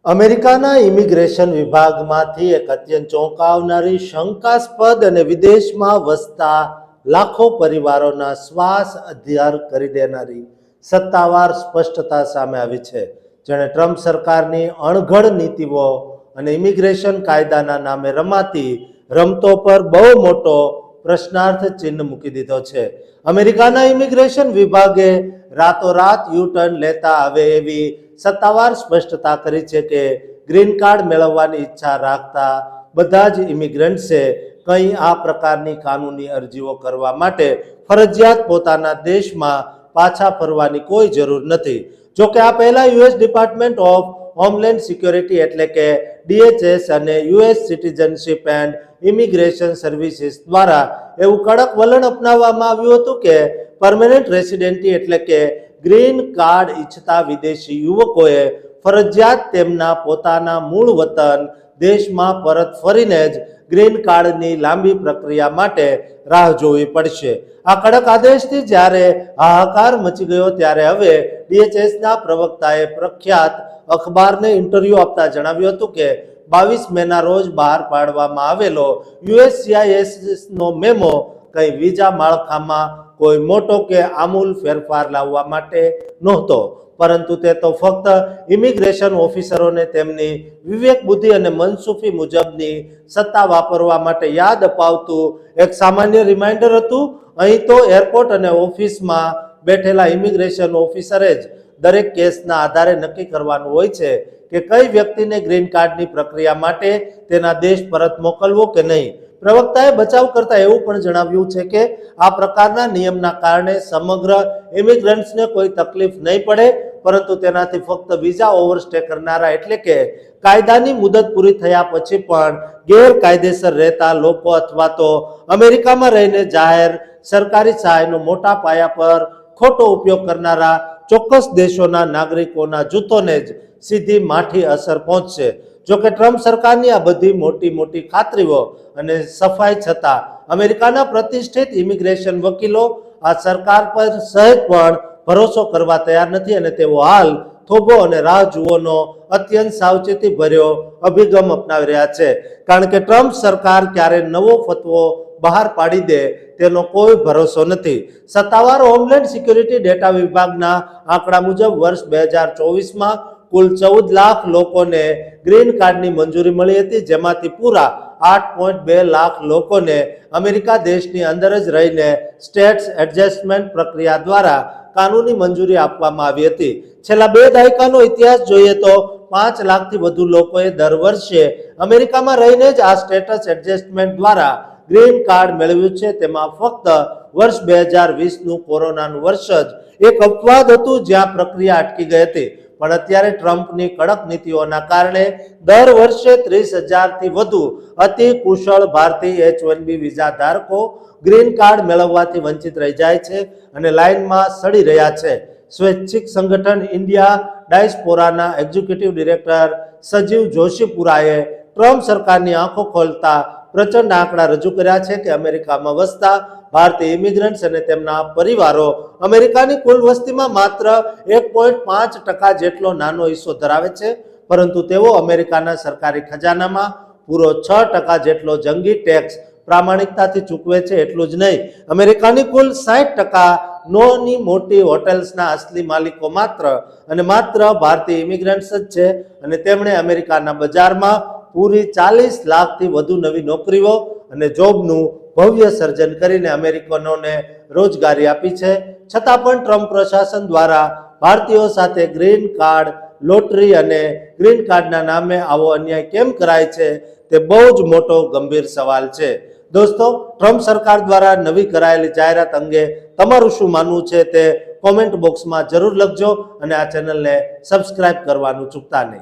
અમેરિકાના ઇમિગ્રેશન વિભાગમાંથી એક અત્યંત ચોંકાવનારી, શંકાસ્પદ અને વિદેશમાં વસતા લાખો પરિવારોના શ્વાસ અધ્યાર કરી દેનારી સત્તાવાર સ્પષ્ટતા સામે આવી છે, જેણે ટ્રમ્પ સરકારની અણઘડ નીતિઓ અને ઇમિગ્રેશન કાયદાના નામે રમાતી રમતો પર બહુ મોટો પ્રશ્નાર્થ ચિહ્ન મૂકી દીધો છે. અમેરિકાના ઇમિગ્રેશન વિભાગે રાતોરાત યુ-ટર્ન લેતા હવે એવી સત્તાવાર સ્પષ્ટતા કરી છે કે ગ્રીન કાર્ડ મેળવવાની ઈચ્છા રાખતા બધા જ ઇમિગ્રન્ટ્સે કંઈ આ પ્રકારની કાનૂની અરજીઓ કરવા માટે ફરજિયાત પોતાના દેશમાં પાછા ફરવાની કોઈ જરૂર નથી. જોકે આ પહેલા US department of homeland security એટલે કે DHS અને US citizenship and immigration services દ્વારા એવું કડક વલણ અપનાવવામાં આવ્યું હતું કે પરમેનન્ટ રેસિડેન્ટી એટલે કે ગ્રીન કાર્ડ ઈચ્છતા વિદેશી યુવકોએ ફરજિયાત તેમના પોતાના મૂળ વતન દેશમાં પરત ફરીને જ ગ્રીન કાર્ડની લાંબી પ્રક્રિયા માટે રાહ જોવી પડશે. આ કડક આદેશથી જ્યારે હાહાકાર મચી ગયો ત્યારે હવે DHSના પ્રવક્તાએ પ્રખ્યાત અખબારને ઇન્ટરવ્યૂ આપતા જણાવ્યું હતું કે 22 મેના રોજ બહાર પાડવામાં આવેલો USCISનો મેમો કંઈ વિઝા માળખામાં કોઈ મોટો કે આમૂલ ફેરફાર લાવવા માટે નહોતો, પરંતુ તે તો ફક્ત ઇમિગ્રેશન ઓફિસરોને તેમની વિવેક બુદ્ધિ અને મનસુફી મુજબની સત્તા વાપરવા માટે યાદ અપાવતું એક સામાન્ય રિમાઇન્ડર હતું. અહીં તો એરપોર્ટ અને ઓફિસમાં બેઠેલા ઇમિગ્રેશન ઓફિસરે જ દરેક કેસના આધારે નક્કી કરવાનું હોય છે કે કઈ વ્યક્તિને ગ્રીન કાર્ડની પ્રક્રિયા માટે તેના દેશ પરત મોકલવો કે નહીં. પ્રવક્તાએ બચાવ કરતા એવું પણ જણાવ્યું છે કે આ પ્રકારના નિયમના કારણે સમગ્ર ઇમિગ્રન્ટ્સને કોઈ તકલીફ નહીં પડે, પરંતુ તેનાથી ફક્ત વિઝા ઓવરસ્ટે કરનારા એટલે કે કાયદાની મુદત પૂરી થયા પછી પણ ગેરકાયદેસર રહેતા લોકો અથવા તો અમેરિકામાં રહીને જાહેર સરકારી સહાયનો મોટા પાયા પર ખોટો ઉપયોગ કરનારા ચોક્કસ દેશોના નાગરિકોના જૂથોને જ સીધી માઠી અસર પહોંચશે. જોકે ટ્રમ્પ સરકારની આ બધી મોટી ખાતરીઓ અને સફાઈ છતાં અમેરિકાના પ્રતિષ્ઠિત ઇમિગ્રેશન વકીલો આ સરકાર પર સહેજ પણ ભરોસો કરવા તૈયાર નથી અને તેઓ હાલ થોભો અને રાહ જુઓનો અત્યંત સાવચેતી ભર્યો અભિગમ અપનાવી રહ્યા છે, કારણ કે ટ્રમ્પ સરકાર ક્યારે નવો ફતવો બહાર પાડી દે તેનો કોઈ ભરોસો નથી. સત્તાવાર હોમલેન્ડ સિક્યોરિટી ડેટા વિભાગના આંકડા મુજબ વર્ષ 2024માં કુલ 14 લાખ લોકોને ગ્રીન કાર્ડની મંજૂરી મળી હતી, જેમાંથી પૂરા 8.2 લાખ લોકોને અમેરિકા દેશની અંદર જ રહીને સ્ટેટ્સ એડજસ્ટમેન્ટ પ્રક્રિયા દ્વારા કાનૂની મંજૂરી આપવામાં આવી હતી. છેલ્લા 2 દાયકાનો ઇતિહાસ જોઈએ તો 5 લાખથી વધુ લોકોએ દર વર્ષે અમેરિકામાં રહીને જ આ સ્ટેટસ એડજસ્ટમેન્ટ દ્વારા ગ્રીન કાર્ડ મેળવ્યું છે. તેમાં ફક્ત વર્ષ 2020નું કોરોનાનું વર્ષ જ એક અપવાદ હતું જ્યાં પ્રક્રિયા અટકી ગઈ હતી, પણ અત્યારે ટ્રમ્પની કડક નીતિઓના કારણે દર વર્ષે 30,000થી વધુ અતિ કુશળ ભારતીય H-1B વિઝા ધારકો ગ્રીન કાર્ડ મેળવવાથી વંચિત રહી જાય છે અને લાઇનમાં સડી રહ્યા છે. સ્વૈચ્છિક સંગઠન ઇન્ડિયા ડાયસ્પોરાના એક્ઝિક્યુટિવ ડિરેક્ટર સજીવ જોશીપુરાએ ટ્રમ્પ સરકારની આંખો ખોલતા પ્રચંડ આંકડા રજૂ કર્યા છે કે અમેરિકામાં વસતા ભારતીય ઇમિગ્રન્ટ્સ અને તેમના પરિવારો અમેરિકાની કુલ વસ્તીમાં માત્ર 1.5% જેટલો નાનો હિસ્સો ધરાવે છે, પરંતુ તેઓ અમેરિકાના સરકારી ખજાનામાં પૂરો 6% જેટલો જંગી ટેક્સ પ્રામાણિકતાથી ચૂકવે છે. એટલું જ નહીં, અમેરિકાની કુલ 60% નાની મોટી હોટેલ્સના અસલી માલિકો માત્ર ભારતીય ઇમિગ્રન્ટ્સ જ છે અને તેમણે અમેરિકાના બજારમાં પૂરી 40 લાખથી વધુ નવી નોકરીઓ અને જોબનું ભવ્ય સર્જન કરીને અમેરિકનોને રોજગારી આપી છે. છતાં પણ ટ્રમ્પ પ્રશાસન દ્વારા ભારતીયો સાથે ગ્રીન કાર્ડ લોટરી અને ગ્રીન કાર્ડના નામે આવો અન્યાય કેમ કરાય છે તે બહુ જ મોટો ગંભીર સવાલ છે. દોસ્તો, ટ્રમ્પ સરકાર દ્વારા નવી કરાયેલી જાહેરાત અંગે તમારું શું માનવું છે તે કોમેન્ટ બોક્સમાં જરૂર લખજો અને આ ચેનલને સબસ્ક્રાઇબ કરવાનું ચૂકતા નહીં.